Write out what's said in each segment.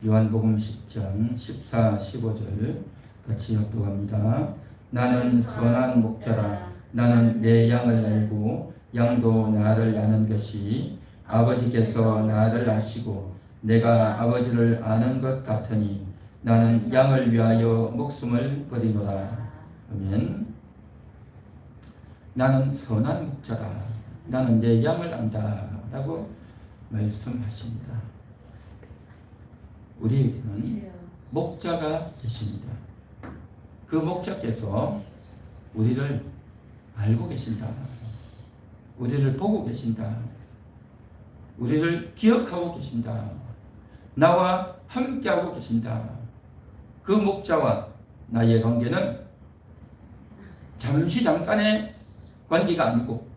요한복음 10장 14, 15절 같이 합독합니다. 나는 선한 목자라. 나는 내 양을 알고 양도 나를 아는 것이 아버지께서 나를 아시고 내가 아버지를 아는 것 같으니 나는 양을 위하여 목숨을 버리노라. 아멘. 나는 선한 목자라. 나는 내 양을 안다 라고 말씀하십니다. 우리에게는 목자가 계십니다. 그 목자께서 우리를 알고 계신다. 우리를 보고 계신다. 우리를 기억하고 계신다. 나와 함께하고 계신다. 그 목자와 나의 관계는 잠깐의 관계가 아니고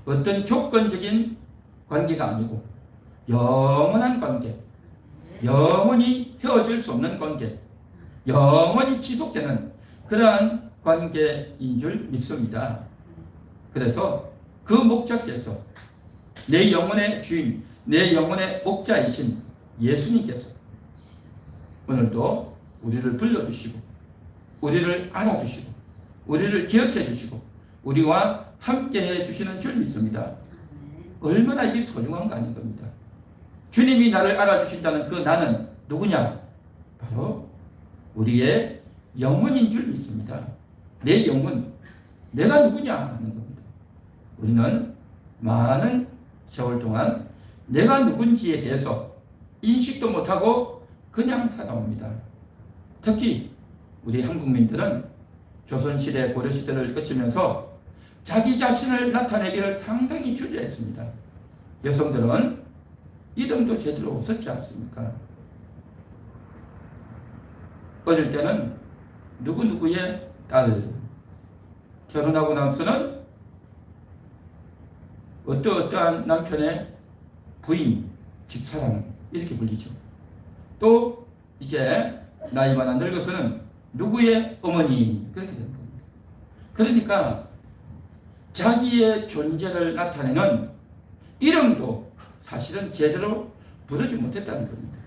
어떤 조건적인 관계가 아니고 영원한 관계, 영원히 헤어질 수 없는 관계, 영원히 지속되는 그러한 관계인 줄 믿습니다. 그래서 그 목자께서 내 영혼의 주인, 내 영혼의 목자이신 예수님께서 오늘도 우리를 불러주시고 우리를 알아주시고 우리를 기억해 주시고 우리와 함께해 주시는 줄 믿습니다. 얼마나 이게 소중한 거 아닌 겁니다. 주님이 나를 알아주신다는 그 나는 누구냐? 바로 우리의 영혼인 줄 믿습니다. 내 영혼, 내가 누구냐 하는 겁니다. 우리는 많은 세월 동안 내가 누군지에 대해서 인식도 못하고 그냥 살아옵니다. 특히 우리 한국민들은 조선시대, 고려시대를 거치면서 자기 자신을 나타내기를 상당히 주저했습니다. 여성들은 이름도 제대로 없었지 않습니까? 어릴 때는 누구누구의 딸, 결혼하고 나서는 어떠한 남편의 부인, 집사람 이렇게 불리죠. 또 이제 나이 많아 늙어서는 누구의 어머니 그렇게 되는 겁니다. 그러니까 자기의 존재를 나타내는 이름도 사실은 제대로 부르지 못했다는 겁니다.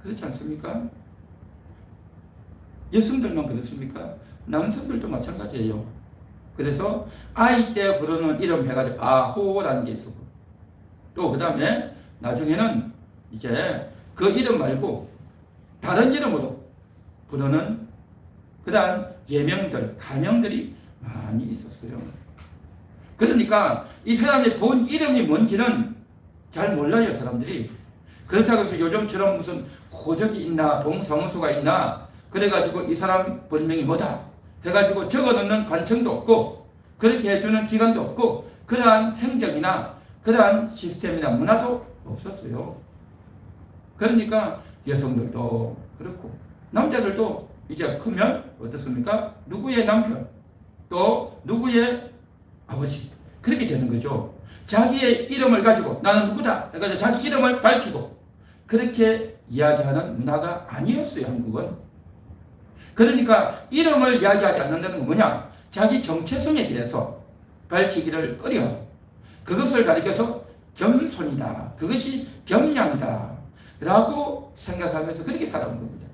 그렇지 않습니까? 여성들만 그렇습니까? 남성들도 마찬가지예요. 그래서 아이 때 부르는 이름 해가지고 아호라는 게 있었고 또 그 다음에 나중에는 이제 그 이름 말고 다른 이름으로 부르는 그 다음 예명들, 가명들이 많이 있었어요. 그러니까 이 사람의 본 이름이 뭔지는 잘 몰라요, 사람들이. 그렇다고 해서 요즘처럼 무슨 호적이 있나, 동사무소가 있나, 그래가지고 이 사람 본명이 뭐다 해가지고 적어놓는 관청도 없고, 그렇게 해주는 기관도 없고, 그러한 행정이나, 그러한 시스템이나 문화도 없었어요. 그러니까 여성들도 그렇고, 남자들도 이제 크면 어떻습니까? 누구의 남편, 또 누구의 아버지, 그렇게 되는 거죠. 자기의 이름을 가지고 나는 누구다 해가지고 자기 이름을 밝히고 그렇게 이야기하는 문화가 아니었어요, 한국은. 그러니까 이름을 이야기하지 않는다는 건 뭐냐? 자기 정체성에 대해서 밝히기를 꺼려. 그것을 가리켜서 겸손이다, 그것이 겸양이다 라고 생각하면서 그렇게 살아온 겁니다.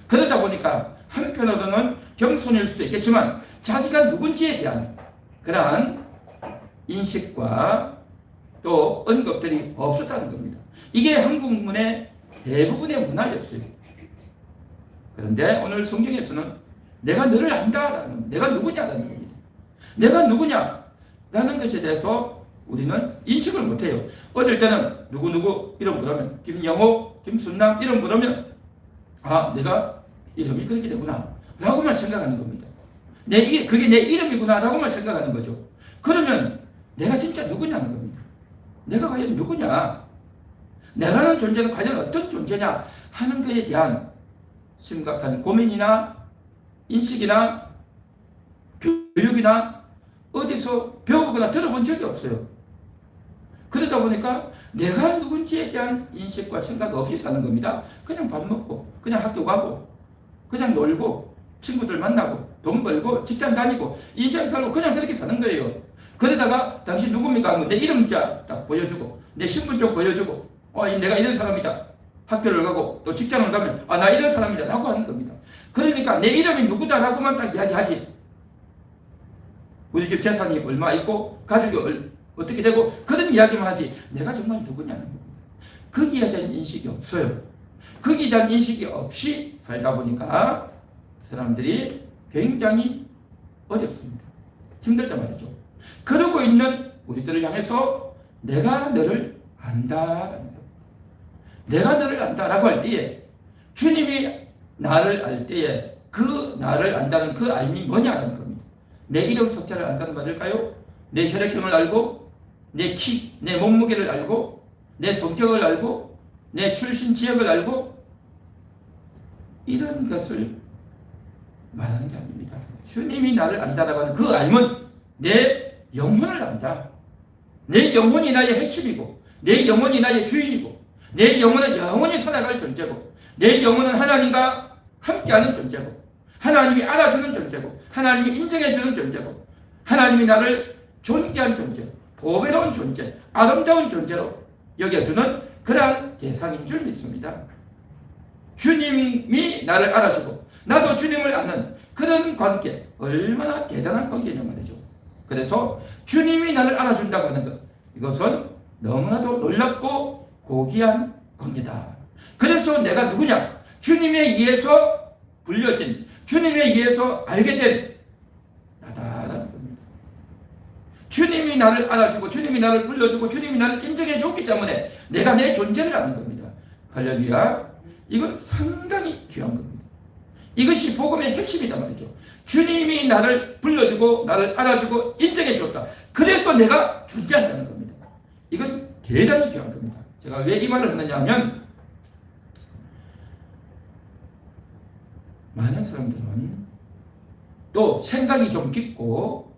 그러다 보니까 한편으로는 겸손일 수도 있겠지만 자기가 누군지에 대한 그러한 인식과 또 언급들이 없었다는 겁니다. 이게 한국문의 대부분의 문화였어요. 그런데 오늘 성경에서는 내가 너를 안다라는, 내가 누구냐라는 겁니다. 내가 누구냐라는 것에 대해서 우리는 인식을 못해요. 어릴 때는 누구누구 이름 부르면 김영호, 김순남 이름 부르면 아, 내가 이름이 그렇게 되구나 라고만 생각하는 겁니다. 그게 내 이름이구나 라고만 생각하는 거죠. 그러면 내가 진짜 누구냐는 겁니다. 내가 과연 누구냐, 내라는 존재는 과연 어떤 존재냐 하는 것에 대한 심각한 고민이나 인식이나 교육이나 어디서 배우거나 들어본 적이 없어요. 그러다 보니까 내가 누군지에 대한 인식과 생각 없이 사는 겁니다. 그냥 밥 먹고 그냥 학교 가고 그냥 놀고 친구들 만나고 돈 벌고 직장 다니고 인생 살고 그냥 그렇게 사는 거예요. 그러다가 당신 누굽니까 하면 내 이름자 딱 보여주고 내 신분증 보여주고 내가 이런 사람이다. 학교를 가고 또 직장을 가면 나 이런 사람이다 라고 하는 겁니다. 그러니까 내 이름이 누구다 라고만 딱 이야기하지, 우리 집 재산이 얼마 있고 가족이 어떻게 되고 그런 이야기만 하지 내가 정말 누구냐는 겁니다. 거기에 대한 인식이 없어요. 거기에 대한 인식이 없이 살다 보니까 사람들이 굉장히 어렵습니다. 힘들단 말이죠. 그러고 있는 우리들을 향해서 내가 너를 안다, 내가 너를 안다라고 할 때에 주님이 나를 알 때에 그 나를 안다는 그 알미 뭐냐는 겁니다. 내 이름 석자를 안다는 말일까요? 내 혈액형을 알고 내 키, 내 몸무게를 알고 내 성격을 알고 내 출신 지역을 알고 이런 것을 말하는 게 아닙니다. 주님이 나를 안다라고 하는 그 알면 내 영혼을 안다. 내 영혼이 나의 핵심이고 내 영혼이 나의 주인이고 내 영혼은 영원히 살아갈 존재고 내 영혼은 하나님과 함께하는 존재고 하나님이 알아주는 존재고 하나님이 인정해주는 존재고 하나님이 나를 존귀한 존재, 보배로운 존재, 아름다운 존재로 여겨주는 그러한 대상인 줄 믿습니다. 주님이 나를 알아주고 나도 주님을 아는 그런 관계, 얼마나 대단한 관계냐 말이죠. 그래서 주님이 나를 알아준다고 하는 것, 이것은 너무나도 놀랍고 고귀한 관계다. 그래서 내가 누구냐? 주님에 의해서 불려진, 주님에 의해서 알게 된 나다라는 겁니다. 주님이 나를 알아주고 주님이 나를 불러주고 주님이 나를 인정해 줬기 때문에 내가 내 존재를 아는 겁니다. 할렐루야. 이건 상당히 귀한 겁니다. 이것이 복음의 핵심이다 말이죠. 주님이 나를 불러주고 나를 알아주고 인정해 줬다. 그래서 내가 존재한다는 겁니다. 이건 대단히 귀한 겁니다. 제가 왜 이 말을 하느냐 하면 많은 사람들은 또 생각이 좀 깊고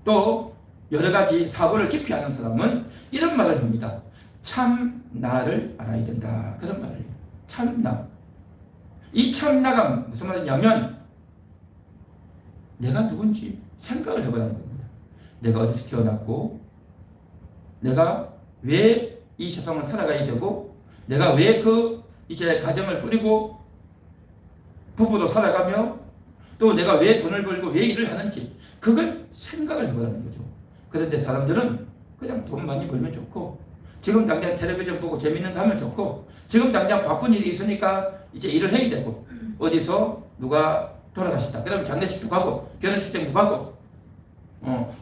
또 여러 가지 사고를 깊이 하는 사람은 이런 말을 합니다. 참 나를 알아야 된다. 그런 말을 해요. 참 나. 이 참 나가 무슨 말이냐면 내가 누군지 생각을 해보라는 겁니다. 내가 어디서 태어났고 내가 왜 이 세상을 살아가야 되고 내가 왜 이제 가정을 꾸리고 부부도 살아가며 또 내가 왜 돈을 벌고 왜 일을 하는지 그걸 생각을 해보라는 거죠. 그런데 사람들은 그냥 돈 많이 벌면 좋고 지금 당장 텔레비전 보고 재밌는 거 하면 좋고 지금 당장 바쁜 일이 있으니까 이제 일을 해야 되고 어디서 누가 돌아가시다 그러면 장례식도 가고 결혼식장도 가고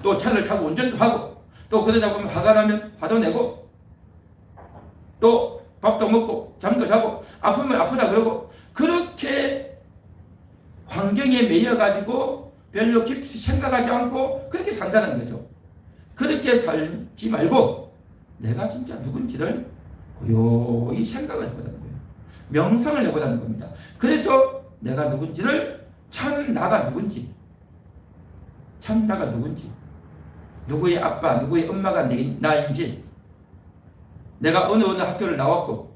또 차를 타고 운전도 하고 또 그러다 보면 화가 나면 화도 내고 또 밥도 먹고 잠도 자고 아프면 아프다 그러고 그렇게 환경에 매여가지고 별로 깊이 생각하지 않고 그렇게 산다는 거죠. 그렇게 살지 말고 내가 진짜 누군지를 고요히 생각을 해보라는 거예요. 명상을 해보라는 겁니다. 그래서 내가 누군지를 참 나가 누군지 참 나가 누군지 누구의 아빠 누구의 엄마가 나인지 내가 어느 학교를 나왔고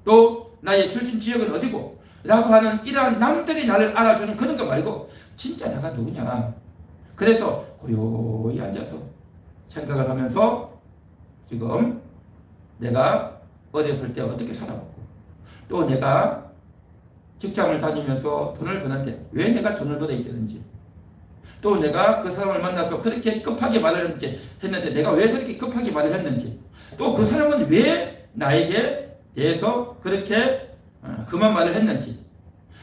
또 나의 출신 지역은 어디고 라고 하는 이러한 남들이 나를 알아주는 그런 거 말고 진짜 내가 누구냐. 그래서 고요히 앉아서 생각을 하면서 지금 내가 어렸을 때 어떻게 살아왔고 또 내가 직장을 다니면서 돈을 버는데 왜 내가 돈을 벌어야 되는지 또 내가 그 사람을 만나서 그렇게 급하게 말을 했는데 내가 왜 그렇게 급하게 말을 했는지 또 그 사람은 왜 나에게 대해서 그렇게 그만 말을 했는지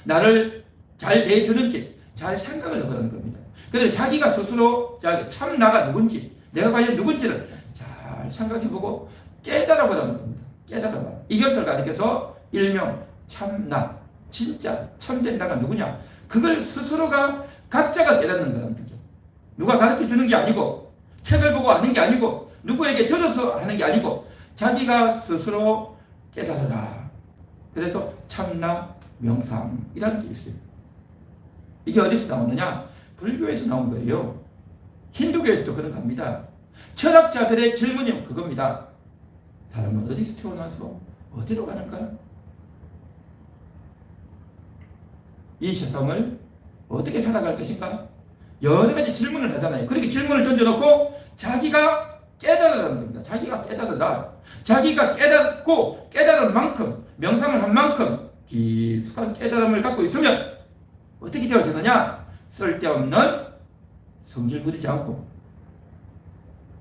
나를 잘 대해주는지 잘 생각을 해보라는 겁니다. 그래서 자기가 스스로 참 나가 누군지 내가 과연 누군지를 잘 생각해보고 깨달아보라는 겁니다. 깨달아봐. 이것을 가리켜서 일명 참나 진짜 참된 나가 누구냐 그걸 스스로가 각자가 깨닫는 거라는 거죠. 누가 가르쳐주는 게 아니고 책을 보고 하는 게 아니고 누구에게 들어서 하는 게 아니고 자기가 스스로 깨달아라. 그래서 참나 명상이라는 게 있어요. 이게 어디서 나오느냐? 불교에서 나온 거예요. 힌두교에서도 그런 겁니다. 철학자들의 질문이 그겁니다. 사람은 어디서 태어나서 어디로 가는가? 이 세상을 어떻게 살아갈 것인가? 여러 가지 질문을 하잖아요. 그렇게 질문을 던져놓고 자기가 깨달으라는 겁니다. 자기가 깨달으라. 자기가 깨닫고 깨달은 만큼, 명상을 한 만큼 깊숙한 깨달음을 갖고 있으면 어떻게 되어지느냐? 쓸데없는 성질 부리지 않고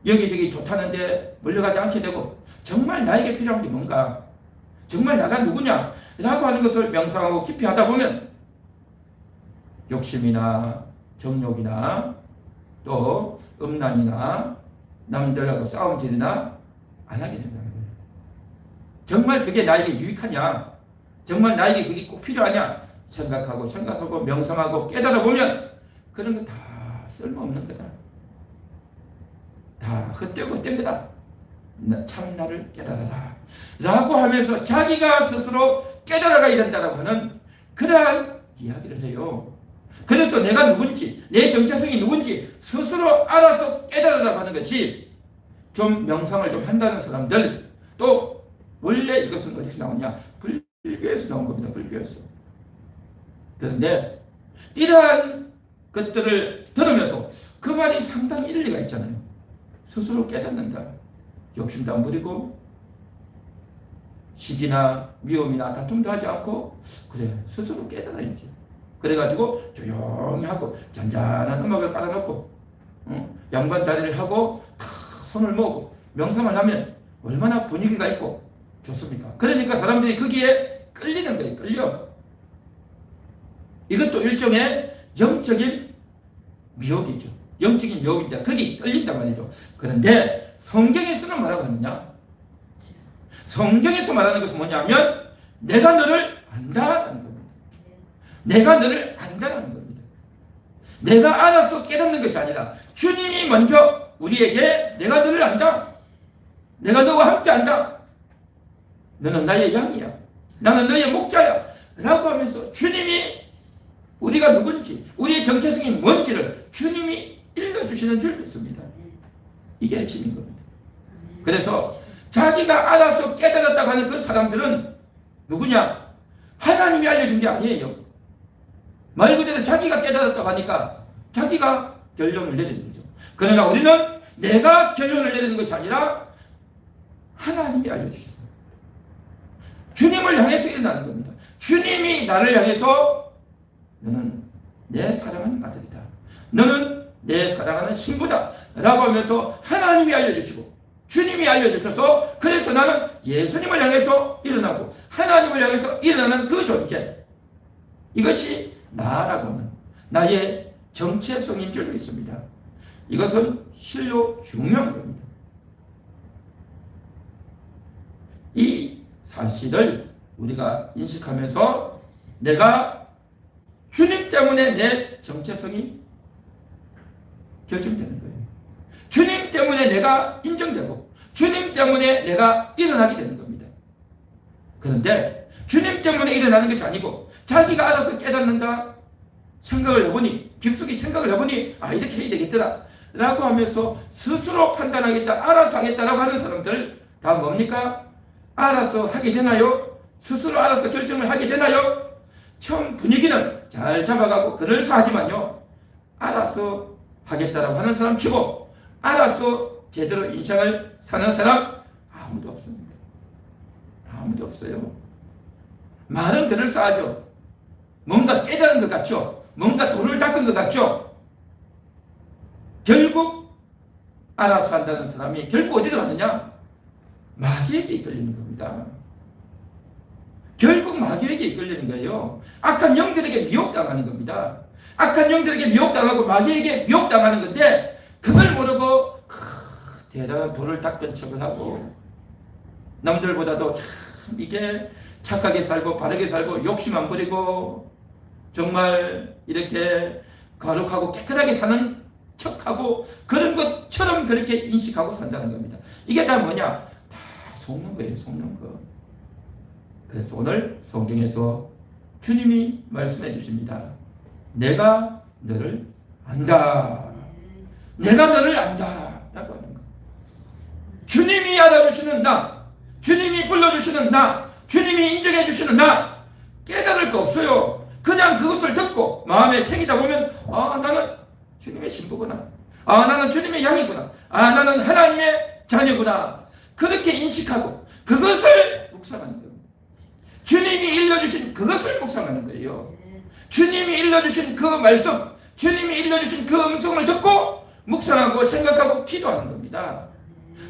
여기저기 좋다는데 몰려가지 않게 되고, 정말 나에게 필요한 게 뭔가, 정말 나가 누구냐 라고 하는 것을 명상하고 깊이 하다 보면 욕심이나 정욕이나 또 음란이나 남들하고 싸움질이나 안 하게 된다는 거예요. 정말 그게 나에게 유익하냐, 정말 나에게 그게 꼭 필요하냐 생각하고 명상하고 깨달아 보면 그런 거 다 쓸모없는 거다, 다 헛되고 헛된 거다, 참 나를 깨달아라 라고 하면서 자기가 스스로 깨달아가야 된다라고 하는 그러한 이야기를 해요. 그래서 내가 누군지, 내 정체성이 누군지 스스로 알아서 깨달아라고 하는 것이, 좀 명상을 좀 한다는 사람들, 또 원래 이것은 어디서 나오냐? 불교에서 나온 겁니다. 불교에서. 그런데 이러한 것들을 들으면서 그 말이 상당히 일리가 있잖아요. 스스로 깨닫는다, 욕심도 안 부리고 시기나 미움이나 다툼도 하지 않고, 그래 스스로 깨달아야지. 그래가지고 조용히 하고 잔잔한 음악을 깔아놓고 양반다리를 하고 손을 모으고 명상을 하면 얼마나 분위기가 있고 좋습니까? 그러니까 사람들이 거기에 끌리는 거예요. 끌려. 이것도 일종의 영적인 미혹이죠. 영적인 미혹인데 거기 끌린단 말이죠. 그런데 성경에서는 뭐라고 하느냐? 성경에서 말하는 것은 뭐냐면 내가 너를 안다라는 겁니다. 내가 너를 안다라는 겁니다. 내가 알아서 깨닫는 것이 아니라 주님이 먼저 우리에게 내가 너를 안다, 내가 너와 함께 안다, 너는 나의 양이야, 나는 너의 목자야 라고 하면서 주님이 우리가 누군지, 우리의 정체성이 뭔지를 주님이 일러주시는 줄 믿습니다. 이게 핵심인 겁니다. 그래서 자기가 알아서 깨달았다고 하는 그 사람들은 누구냐? 하나님이 알려준 게 아니에요. 말 그대로 자기가 깨달았다고 하니까 자기가 결론을 내리는 거죠. 그러나 우리는 내가 결론을 내리는 것이 아니라 하나님이 알려주셨어요. 주님을 향해서 일어나는 겁니다. 주님이 나를 향해서 너는 내 사랑하는 아들이다, 너는 내 사랑하는 신부다 라고 하면서 하나님이 알려주시고 주님이 알려주셔서, 그래서 나는 예수님을 향해서 일어나고 하나님을 향해서 일어나는 그 존재, 이것이 나라고 하는 나의 정체성인 줄 믿습니다. 이것은 실로 중요한 겁니다. 이 사실을 우리가 인식하면서 내가 주님 때문에 내 정체성이 결정되는 거예요. 주님 때문에 내가 인정되고 주님 때문에 내가 일어나게 되는 겁니다. 그런데 주님 때문에 일어나는 것이 아니고 자기가 알아서 깨닫는다, 생각을 해보니, 깊숙이 생각을 해보니 이렇게 해야 되겠더라 라고 하면서 스스로 판단하겠다, 알아서 하겠다라고 하는 사람들 다 뭡니까? 알아서 하게 되나요? 스스로 알아서 결정을 하게 되나요? 처음 분위기는 잘 잡아가고 그럴싸하지만요, 알아서 하겠다라고 하는 사람 치고 알아서 제대로 인생을 사는 사람 아무도 없습니다. 아무도 없어요. 말은 그럴싸하죠. 뭔가 깨달은 것 같죠. 뭔가 돌을 닦은 것 같죠. 결국 알아서 한다는 사람이 결국 어디로 가느냐? 마귀에게 이끌리는 겁니다. 결국 마귀에게 이끌리는 거예요. 악한 영들에게 미혹당하는 겁니다. 악한 영들에게 미혹당하고 마귀에게 미혹당하는 건데, 그걸 모르고 대단한 돌을 닦은 척을 하고 남들보다도 참 이게 착하게 살고 바르게 살고 욕심 안 부리고 정말 이렇게 거룩하고 깨끗하게 사는 척하고 그런 것처럼 그렇게 인식하고 산다는 겁니다. 이게 다 뭐냐? 다 속는 거예요. 속는 거. 그래서 오늘 성경에서 주님이 말씀해 주십니다. 내가 너를 안다. 내가 너를 안다 라고 하는 거. 주님이 알아주시는 나, 주님이 불러주시는 나, 주님이 인정해 주시는 나, 깨달을 거 없어요. 그냥 그것을 듣고 마음에 새기다 보면 나는 주님의 신부구나, 나는 주님의 양이구나, 나는 하나님의 자녀구나, 그렇게 인식하고 그것을 묵상하는 겁니다. 주님이 일러주신 그것을 묵상하는 거예요. 주님이 일러주신 그 말씀, 주님이 일러주신 그 음성을 듣고 묵상하고 생각하고 기도하는 겁니다.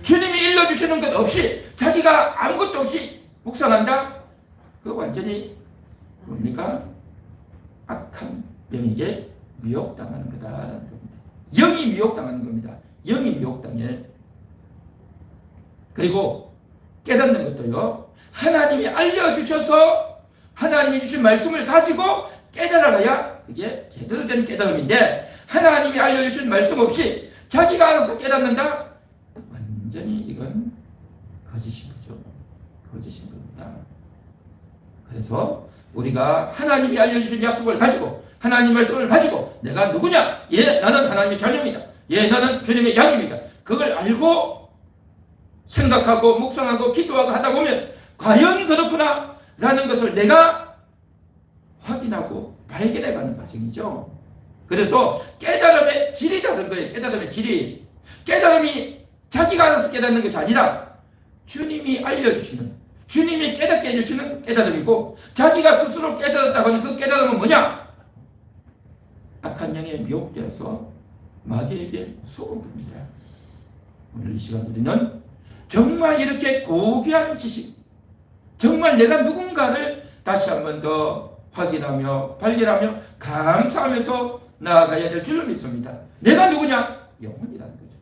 주님이 일러주시는 것 없이 자기가 아무것도 없이 묵상한다? 그거 완전히 뭡니까? 악한 영에게 미혹당하는 거다라는 겁니다. 영이 미혹당하는 겁니다. 영이 미혹당해. 그리고 깨닫는 것도요, 하나님이 알려주셔서 하나님이 주신 말씀을 가지고 깨달아야 그게 제대로 된 깨달음인데, 하나님이 알려주신 말씀 없이 자기가 알아서 깨닫는다? 완전히 이건 거짓인 거죠. 거짓인 겁니다. 그래서 우리가 하나님이 알려주신 약속을 가지고, 하나님 말씀을 가지고 내가 누구냐? 예, 나는 하나님의 자녀입니다. 예, 나는 주님의 양입니다. 그걸 알고 생각하고 묵상하고 기도하고 하다 보면 과연 그렇구나 라는 것을 내가 확인하고 발견해가는 과정이죠. 그래서 깨달음의 질이 다른 거예요. 깨달음의 질이. 깨달음이 자기가 알아서 깨닫는 것이 아니라 주님이 알려주시는, 주님이 깨닫게 해주시는 깨달음이고, 자기가 스스로 깨달았다고 하는 그 깨달음은 뭐냐? 악한 영에 미혹되어서 마귀에게 속은 겁니다. 오늘 이 시간 우리는 정말 이렇게 고귀한 지식, 정말 내가 누군가를 다시 한 번 더 확인하며 발견하며 감사하면서 나아가야 될 줄로 믿습니다. 내가 누구냐? 영혼이라는 거죠.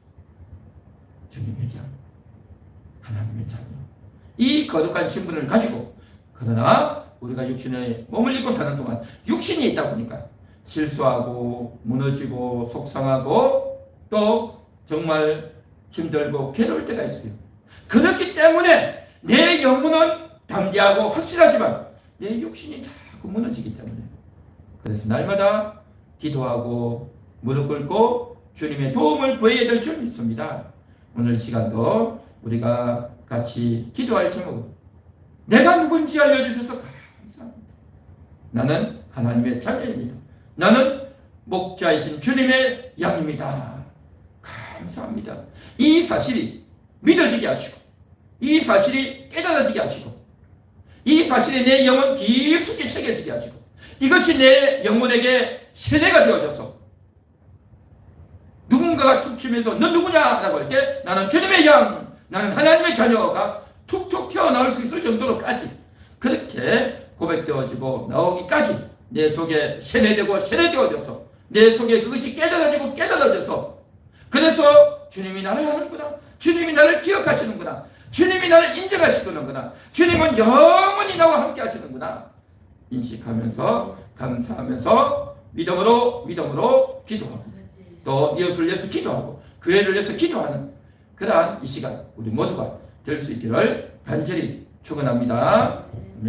주님의 양, 하나님의 자녀. 이 거룩한 신분을 가지고, 그러나 우리가 육신의 몸을 입고 사는 동안 육신이 있다 보니까 실수하고 무너지고 속상하고 또 정말 힘들고 괴로울 때가 있어요. 그렇기 때문에 내 영혼은 담대하고 확실하지만 내 육신이 자꾸 무너지기 때문에, 그래서 날마다 기도하고 무릎 꿇고 주님의 도움을 구해야 될 줄 믿습니다. 오늘 시간도 우리가 같이 기도할 제목은 내가 누군지 알려주셔서 감사합니다. 나는 하나님의 자녀입니다. 나는 목자이신 주님의 양입니다. 감사합니다. 이 사실이 믿어지게 하시고, 이 사실이 깨달아지게 하시고, 이 사실이 내 영혼 깊숙이 새겨지게 하시고, 이것이 내 영혼에게 세뇌가 되어져서 누군가가 툭 치면서 너 누구냐? 라고 할 때 나는 주님의 양, 나는 하나님의 자녀가 툭툭 튀어나올 수 있을 정도로까지 그렇게 고백되어지고 나오기까지 내 속에 세뇌되고 세뇌되어져서 내 속에 그것이 깨달아지고 깨달아져서, 그래서 주님이 나를 하는구나, 주님이 나를 기억하시는구나, 주님이 나를 인정하시는구나, 주님은 영원히 나와 함께 하시는구나 인식하면서 감사하면서 믿음으로 기도하고, 또 이웃을 위해서 기도하고 교회를 위해서 기도하는 그러한 이 시간 우리 모두가 될 수 있기를 간절히 축원합니다.